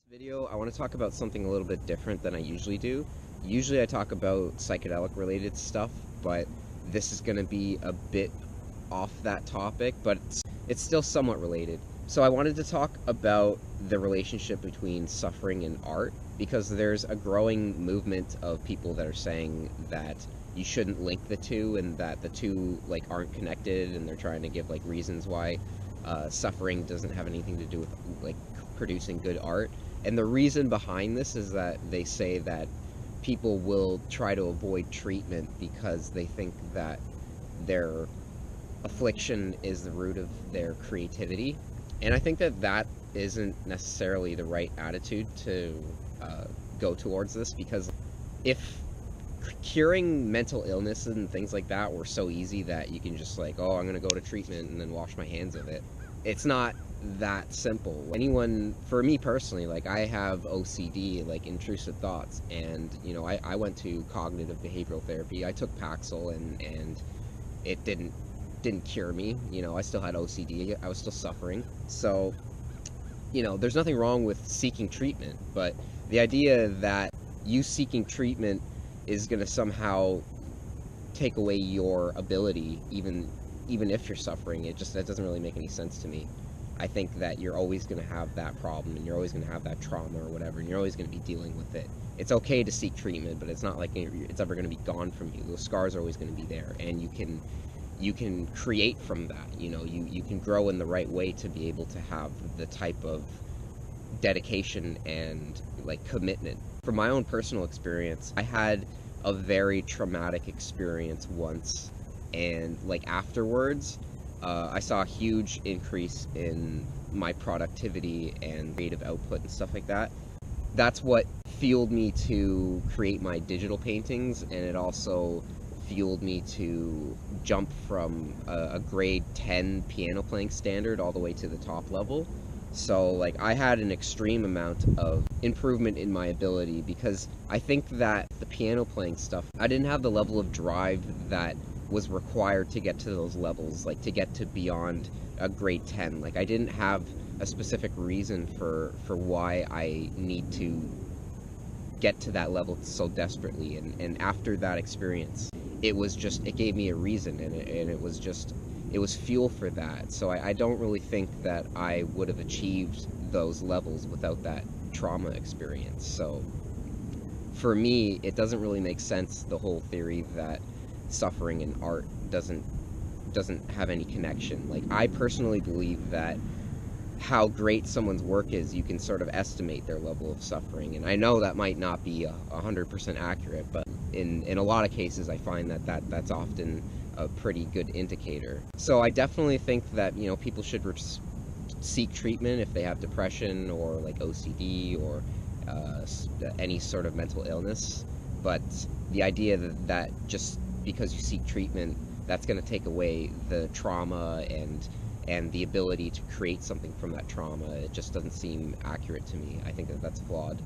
Video, I want to talk about something a little bit different than I usually do. Usually I talk about psychedelic related stuff, but this is going to be a bit off that topic, but it's still somewhat related. So I wanted to talk about the relationship between suffering and art because there's a growing movement of people that are saying that you shouldn't link the two and that the two like aren't connected, and they're trying to give like reasons why suffering doesn't have anything to do with like producing good art. And the reason behind this is that they say that people will try to avoid treatment because they think that their affliction is the root of their creativity. And I think that that isn't necessarily the right attitude to go towards this, because if curing mental illness and things like that were so easy that you can just like, oh, I'm gonna go to treatment and then wash my hands of it, it's not that simple. Anyone, for me personally, like I have OCD, like intrusive thoughts, and I went to cognitive behavioral therapy. I took Paxil, and it didn't cure me. I still had OCD. I was still suffering. So there's nothing wrong with seeking treatment, but the idea that you seeking treatment is going to somehow take away your ability, even if you're suffering, that doesn't really make any sense to me. I think that you're always going to have that problem, and you're always going to have that trauma or whatever, and you're always going to be dealing with it. It's okay to seek treatment, but it's not like it's ever going to be gone from you. Those scars are always going to be there, and you can create from that. You can grow in the right way to be able to have the type of dedication and like commitment. From my own personal experience, I had a very traumatic experience once, and like afterwards, I saw a huge increase in my productivity and creative output and stuff like that. That's what fueled me to create my digital paintings, and it also fueled me to jump from a grade 10 piano playing standard all the way to the top level. So like I had an extreme amount of improvement in my ability, because I think that the piano playing stuff, I didn't have the level of drive that was required to get to those levels, like to get to beyond a grade 10. Like I didn't have a specific reason for why I need to get to that level so desperately, and after that experience, it gave me a reason, and it was fuel for that. So I don't really think that I would have achieved those levels without that trauma experience. So for me, it doesn't really make sense, the whole theory that suffering and art doesn't have any connection. Like I personally believe that how great someone's work is, you can sort of estimate their level of suffering. And I know that might not be 100% accurate, but in a lot of cases I find that's often a pretty good indicator. So I definitely think that people should seek treatment if they have depression or like OCD or any sort of mental illness. But the idea that just because you seek treatment, that's going to take away the trauma and the ability to create something from that trauma, it just doesn't seem accurate to me. I think that that's flawed.